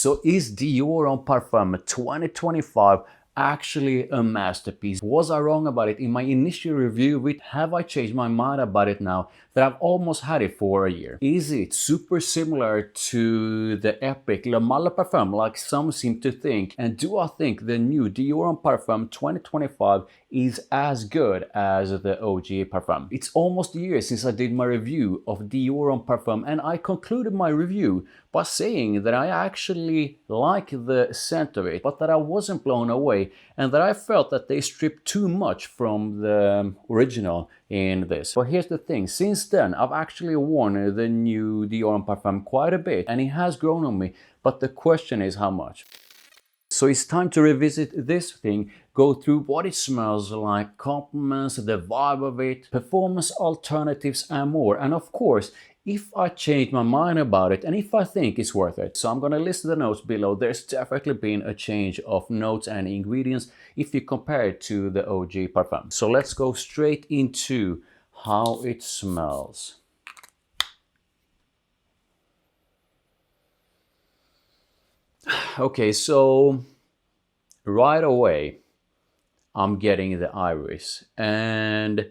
So is Dior Homme Parfum 2025 actually a masterpiece? Was I wrong about it in my initial review of it? Have I changed my mind about it now that I've almost had it for a year? Is it super similar to the epic Le Male Le Parfum like some seem to think? And do I think the new Dior Homme Parfum 2025 is as good as the OG Parfum? It's almost a year since I did my review of Dior Homme Parfum, and I concluded my review by saying that I actually like the scent of it, but that I wasn't blown away and that I felt that they stripped too much from the original in this. But here's the thing, since then I've actually worn the new Dior Homme Parfum quite a bit and it has grown on me, but the question is how much. So it's time to revisit this thing, go through what it smells like, compliments, the vibe of it, performance alternatives and more. And of course, if I change my mind about it and if I think it's worth it. So I'm gonna list the notes below. There's definitely been a change of notes and ingredients if you compare it to the OG Parfum. So let's go straight into how it smells. Okay, so right away I'm getting the iris, and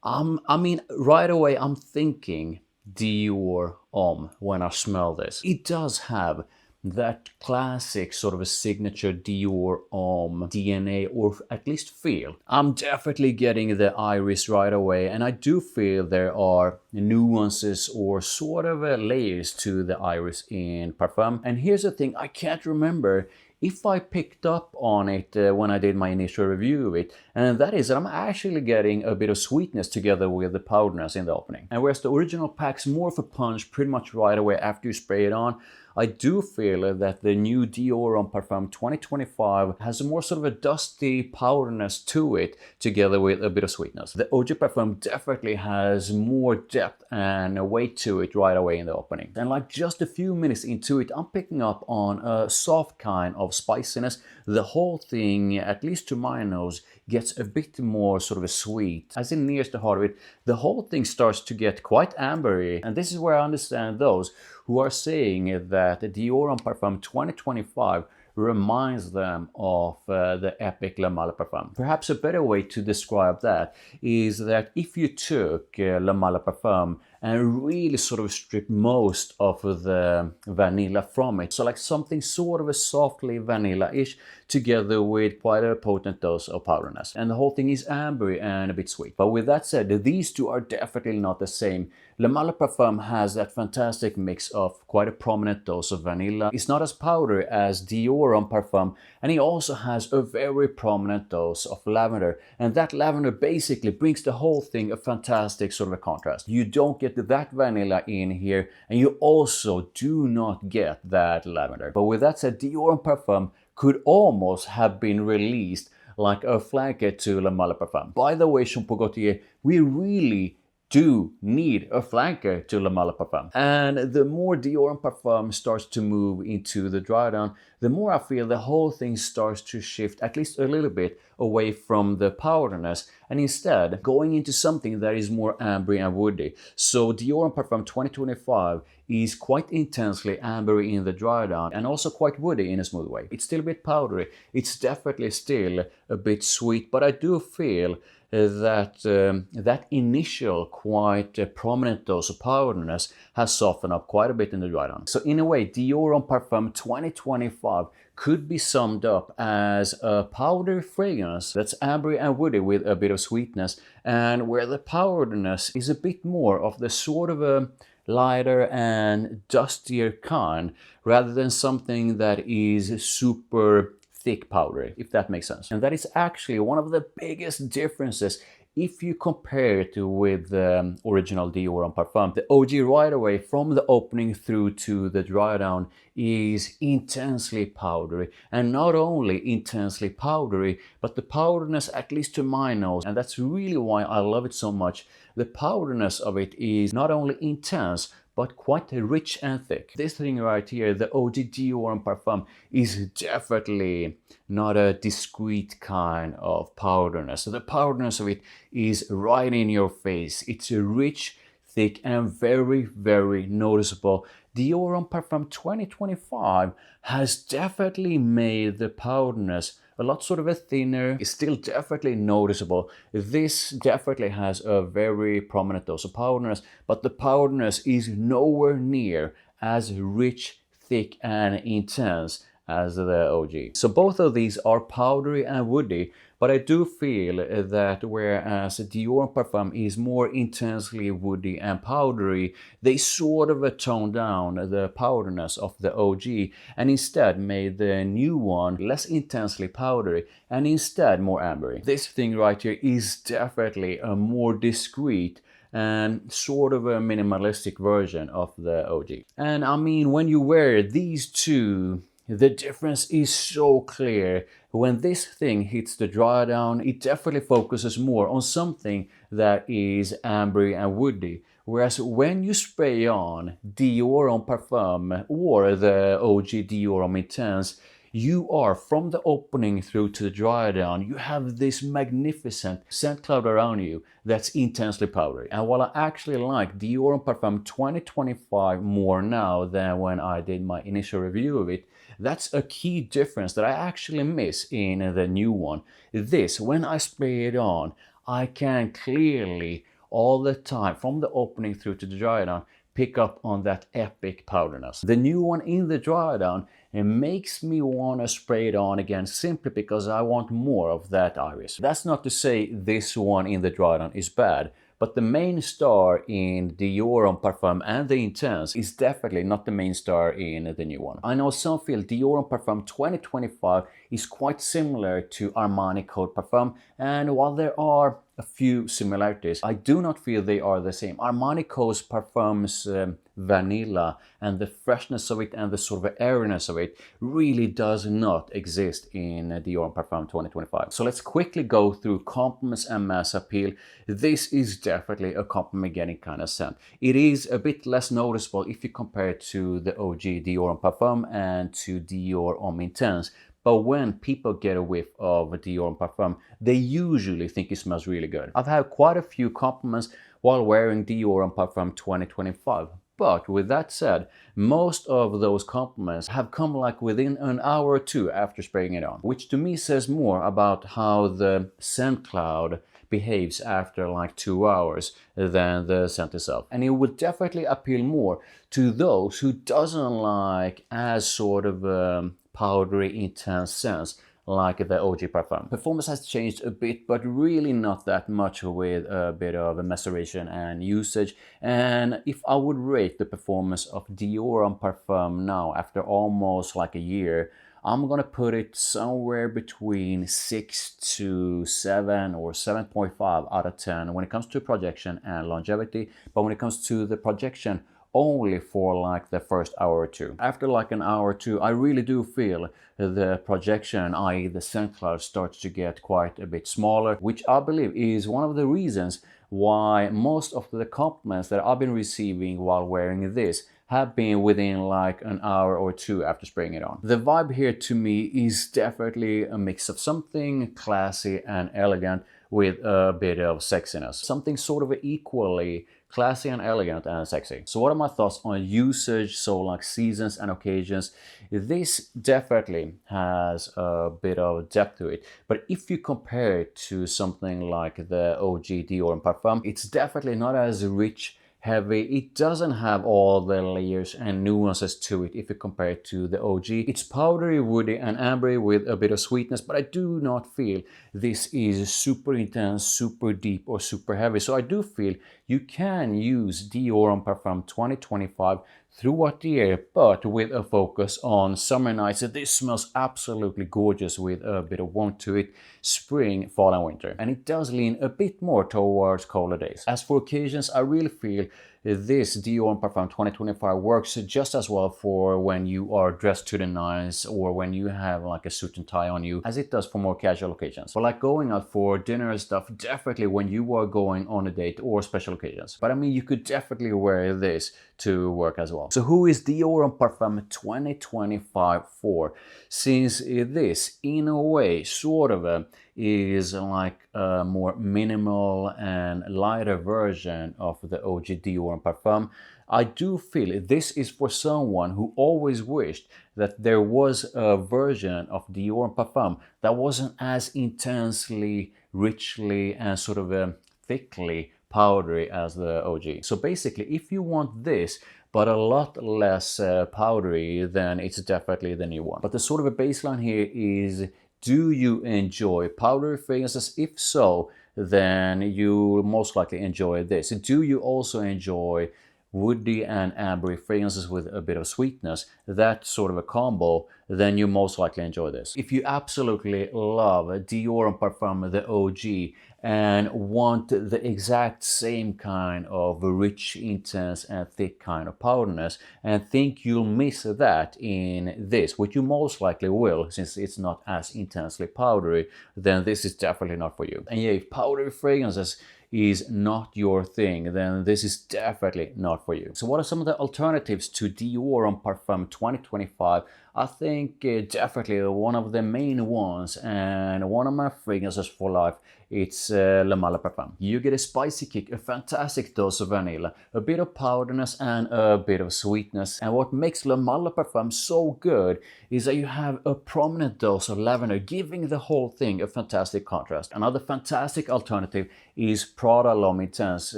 right away I'm thinking Dior Homme when I smell this. It does have that classic sort of a signature Dior Homme DNA, or at least feel. I'm definitely getting the iris right away, and I do feel there are nuances or sort of layers to the iris in Parfum. And here's the thing, I can't remember if I picked up on it when I did my initial review of it, and that is that I'm actually getting a bit of sweetness together with the powderiness in the opening. And whereas the original packs more of a punch pretty much right away after you spray it on, I do feel that the new Dior Homme Parfum 2025 has a more sort of a dusty powderiness to it together with a bit of sweetness. The OG Parfum definitely has more depth and weight to it right away in the opening. And like just a few minutes into it, I'm picking up on a soft kind of spiciness. The whole thing, at least to my nose, gets a bit more sort of a sweet. As it nears the heart of it, the whole thing starts to get quite ambery. And this is where I understand those who are saying that the Dior Homme Parfum 2025 reminds them of the epic Le Male Le Parfum. Perhaps a better way to describe that is that if you took Le Male Le Parfum and really sort of stripped most of the vanilla from it, so like something sort of a softly vanilla-ish together with quite a potent dose of powderiness, and the whole thing is ambery and a bit sweet. But with that said, these two are definitely not the same. Le Male Le Parfum has that fantastic mix of quite a prominent dose of vanilla. It's not as powdery as Dior Homme Parfum, and it also has a very prominent dose of lavender, and that lavender basically brings the whole thing a fantastic sort of a contrast. You don't get that vanilla in here, and you also do not get that lavender. But with that said, Dior Homme Parfum could almost have been released like a flanker to Le Male Le Parfum. By the way, Jean Paul Gaultier, we really do need a flanker to Le Male Le Parfum. And the more Dior Homme Parfum starts to move into the dry down, the more I feel the whole thing starts to shift at least a little bit away from the powderiness and instead going into something that is more ambery and woody. So Dior Homme Parfum 2025 is quite intensely ambery in the dry down and also quite woody in a smooth way. It's still a bit powdery, it's definitely still a bit sweet, but I do feel that initial quite prominent dose of powderiness has softened up quite a bit in the dry down. So in a way, Dior Homme Parfum 2025 could be summed up as a powder fragrance that's ambery and woody with a bit of sweetness, and where the powderiness is a bit more of the sort of a lighter and dustier kind, rather than something that is super thick powdery, if that makes sense. And that is actually one of the biggest differences if you compare it with the original Dior Homme Parfum. The OG right away from the opening through to the dry down is intensely powdery, and not only intensely powdery, but the powderiness, at least to my nose, and that's really why I love it so much, the powderiness of it is not only intense but quite rich and thick. This thing right here, the OG Dior Homme Parfum, is definitely not a discreet kind of powderiness. So the powderiness of it is right in your face. It's a rich, thick and very, very noticeable. Dior Homme Parfum 2025 has definitely made the powderiness a lot sort of a thinner. It's still definitely noticeable. This definitely has a very prominent dose of powderiness, but the powderiness is nowhere near as rich, thick and intense as the OG. So both of these are powdery and woody, but I do feel that whereas Dior Homme Parfum is more intensely woody and powdery, they sort of toned down the powderiness of the OG and instead made the new one less intensely powdery and instead more ambery. This thing right here is definitely a more discreet and sort of a minimalistic version of the OG. And I mean, when you wear these two, the difference is so clear. When this thing hits the dry down, it definitely focuses more on something that is ambery and woody. Whereas when you spray on Dior Homme Parfum or the OG Dior Homme Intense, you are, from the opening through to the dry down, you have this magnificent scent cloud around you that's intensely powdery. And while I actually like Dior Homme Parfum 2025 more now than when I did my initial review of it, that's a key difference that I actually miss in the new one. This, when I spray it on, I can clearly, all the time, from the opening through to the dry down, pick up on that epic powderiness. The new one in the dry down, it makes me want to spray it on again simply because I want more of that iris. That's not to say this one in the dry down is bad, but the main star in Dior Homme Parfum and the Intense is definitely not the main star in the new one. I know some feel Dior Homme Parfum 2025 is quite similar to Armani Code Parfum, and while there are a few similarities, I do not feel they are the same. Armani Code Parfum's vanilla and the freshness of it and the sort of airiness of it really does not exist in Dior Homme Parfum 2025. So let's quickly go through compliments and mass appeal. This is definitely a compliment getting kind of scent. It is a bit less noticeable if you compare it to the OG Dior Homme Parfum and to Dior Homme Intense. But when people get a whiff of Dior Homme Parfum, they usually think it smells really good. I've had quite a few compliments while wearing Dior Homme Parfum 2025. But with that said, most of those compliments have come like within an hour or two after spraying it on, which to me says more about how the scent cloud behaves after like 2 hours than the scent itself. And it would definitely appeal more to those who doesn't like as sort of powdery intense scents like the OG Parfum. Performance has changed a bit, but really not that much with a bit of maceration and usage. And if I would rate the performance of Dior Homme Parfum now after almost like a year, I'm gonna put it somewhere between 6 to 7 or 7.5 out of 10 when it comes to projection and longevity. But when it comes to the projection, only for like the first hour or two. After like an hour or two, I really do feel the projection, i.e. the scent cloud, starts to get quite a bit smaller, which I believe is one of the reasons why most of the compliments that I've been receiving while wearing this have been within like an hour or two after spraying it on. The vibe here to me is definitely a mix of something classy and elegant with a bit of sexiness. Something sort of equally classy and elegant and sexy. So what are my thoughts on usage, so like seasons and occasions? This definitely has a bit of depth to it, but if you compare it to something like the OG Dior Homme Parfum, it's definitely not as rich, heavy. It doesn't have all the layers and nuances to it if you compare it to the OG. It's powdery, woody and ambery with a bit of sweetness, but I do not feel this is super intense, super deep or super heavy. So I do feel you can use Dior Homme Parfum 2025 throughout the year, but with a focus on summer nights. This smells absolutely gorgeous with a bit of warmth to it, spring, fall and winter. And it does lean a bit more towards colder days. As for occasions, I really feel this Dior Homme Parfum 2025 works just as well for when you are dressed to the nines or when you have like a suit and tie on you as it does for more casual occasions. But like going out for dinner and stuff, definitely when you are going on a date or special occasions. But I mean, you could definitely wear this to work as well. So who is Dior Homme Parfum 2025 for? Since this, in a way, sort of is like a more minimal and lighter version of the OG Dior Homme Parfum, I do feel this is for someone who always wished that there was a version of Dior Homme Parfum that wasn't as intensely, richly, and sort of thickly powdery as the OG. So basically, if you want this, but a lot less powdery, then it's definitely the new one. But the sort of a baseline here is, do you enjoy powdery fragrances? If so, then you'll most likely enjoy this. Do you also enjoy woody and ambery fragrances with a bit of sweetness, that sort of a combo, then you most likely enjoy this. If you absolutely love Dior Homme Parfum, the OG, and want the exact same kind of rich, intense, and thick kind of powderness, and think you'll miss that in this, which you most likely will, since it's not as intensely powdery, then this is definitely not for you. And yeah, if powdery fragrances is not your thing, then this is definitely not for you. So what are some of the alternatives to Dior Homme Parfum 2025? I think definitely one of the main ones, and one of my fragrances for life, it's Le Male Le Parfum. You get a spicy kick, a fantastic dose of vanilla, a bit of powderness, and a bit of sweetness. And what makes Le Male Le Parfum so good is that you have a prominent dose of lavender, giving the whole thing a fantastic contrast. Another fantastic alternative is Prada Homme Intense.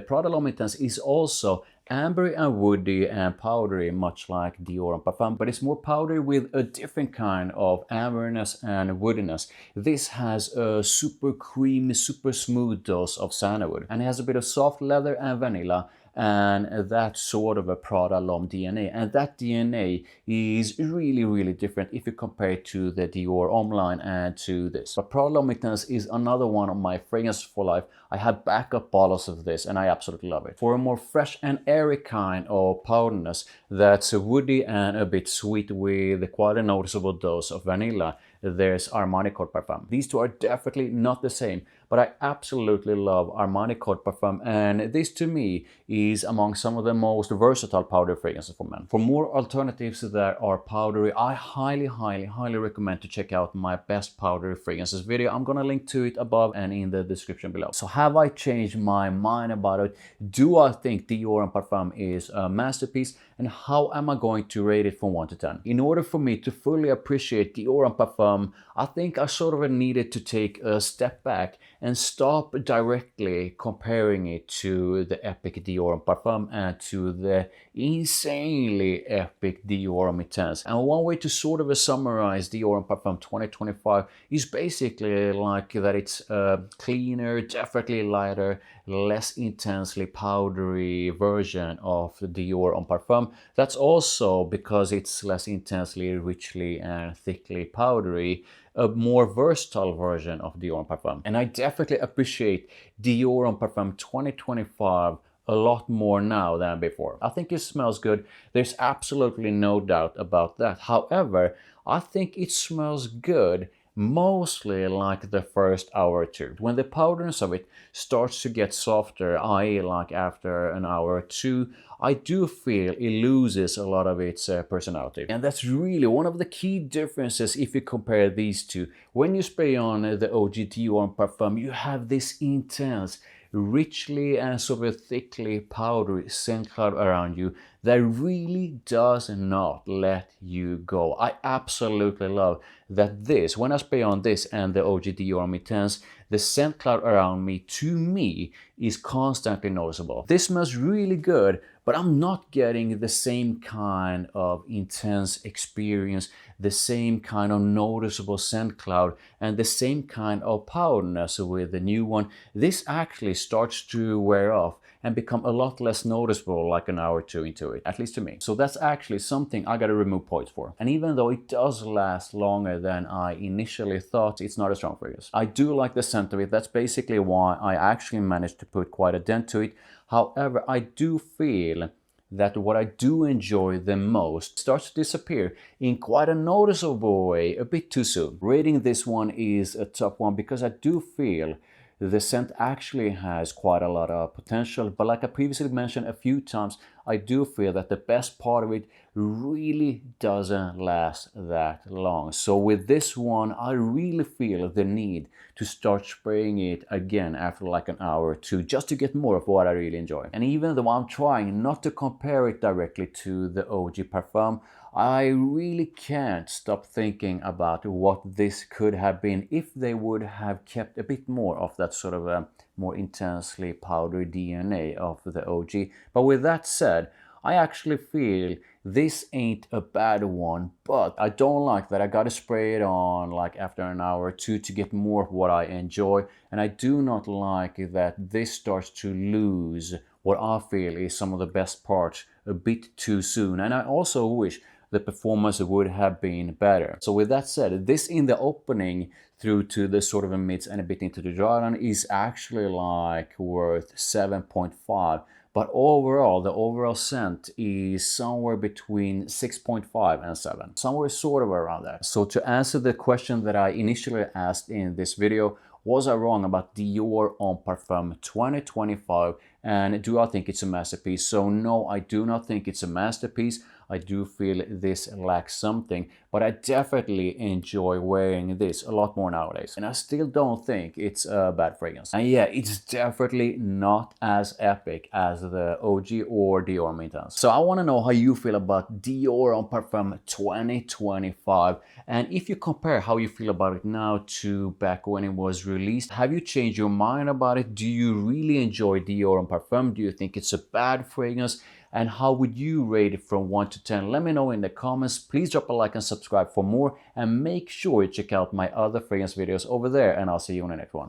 Prada Homme Intense is also ambery and woody and powdery, much like Dior Homme Parfum, but it's more powdery with a different kind of amberiness and woodiness. This has a super creamy, super smooth dose of sandalwood, and it has a bit of soft leather and vanilla, and that's sort of a Prada L'Homme DNA, and that DNA is really, really different if you compare it to the Dior Homme line and to this. But Prada L'Homme Intense is another one of my fragrances for life. I have backup bottles of this and I absolutely love it. For a more fresh and airy kind of powderness that's woody and a bit sweet with quite a noticeable dose of vanilla, there's Armani Homme Parfum. These two are definitely not the same, but I absolutely love Armani Homme Parfum, and this to me is among some of the most versatile powder fragrances for men. For more alternatives that are powdery, I highly recommend to check out my best powdery fragrances video. I'm gonna link to it above and in the description below. So have I changed my mind about it? Do I think Dior Homme Parfum is a masterpiece? And how am I going to rate it from 1 to 10? In order for me to fully appreciate Dior Homme Parfum, I think I sort of needed to take a step back and stop directly comparing it to the epic Dior Homme Parfum and to the insanely epic Dior Homme Intense. And one way to sort of summarize Dior Homme Parfum 2025 is basically like that it's a cleaner, definitely lighter, less intensely powdery version of the Dior Homme Parfum. That's also because it's less intensely, richly, and thickly powdery, a more versatile version of Dior Homme Parfum. And I definitely appreciate Dior Homme Parfum 2025 a lot more now than before. I think it smells good. There's absolutely no doubt about that. However, I think it smells good mostly like the first hour or two. When the powderness of it starts to get softer, i.e. like after an hour or two, I do feel it loses a lot of its personality. And that's really one of the key differences if you compare these two. When you spray on the OG Dior Homme Parfum, you have this intense, richly and sort of thickly powdery scent cloud around you that really does not let you go. I absolutely love that this, when I spray on this and the OG Dior Homme Intense, the scent cloud around me, to me, is constantly noticeable. This smells really good, but I'm not getting the same kind of intense experience, the same kind of noticeable scent cloud, and the same kind of powderness with the new one. This actually starts to wear off and become a lot less noticeable like an hour or two into it, at least to me. So that's actually something I gotta remove points for. And even though it does last longer than I initially thought, it's not a strong fragrance. I do like the scent of it. That's basically why I actually managed to put quite a dent to it. However, I do feel that what I do enjoy the most starts to disappear in quite a noticeable way a bit too soon. Rating this one is a tough one because I do feel the scent actually has quite a lot of potential, but like I previously mentioned a few times, I do feel that the best part of it really doesn't last that long. So with this one, I really feel the need to start spraying it again after like an hour or two, just to get more of what I really enjoy. And even though I'm trying not to compare it directly to the OG Parfum, I really can't stop thinking about what this could have been if they would have kept a bit more of that sort of a more intensely powdery DNA of the OG. But with that said, I actually feel this ain't a bad one, but I don't like that I gotta spray it on like after an hour or two to get more of what I enjoy. And I do not like that this starts to lose what I feel is some of the best parts a bit too soon. And I also wish the performance would have been better. So with that said, this in the opening through to the sort of a mids and a bit into the dry run is actually like worth 7.5. But overall, the overall scent is somewhere between 6.5 and 7. Somewhere sort of around that. So to answer the question that I initially asked in this video, was I wrong about Dior Homme Parfum 2025? And do I think it's a masterpiece? So no, I do not think it's a masterpiece. I do feel this lacks something, but I definitely enjoy wearing this a lot more nowadays. And I still don't think it's a bad fragrance. And yeah, it's definitely not as epic as the OG or Dior Homme Intense. So I want to know how you feel about Dior Homme Parfum 2025. And if you compare how you feel about it now to back when it was released, have you changed your mind about it? Do you really enjoy Dior Homme Parfum? Do you think it's a bad fragrance? And how would you rate it from 1 to 10? Let me know in the comments. Please drop a like and subscribe for more. And make sure you check out my other fragrance videos over there. And I'll see you on the next one.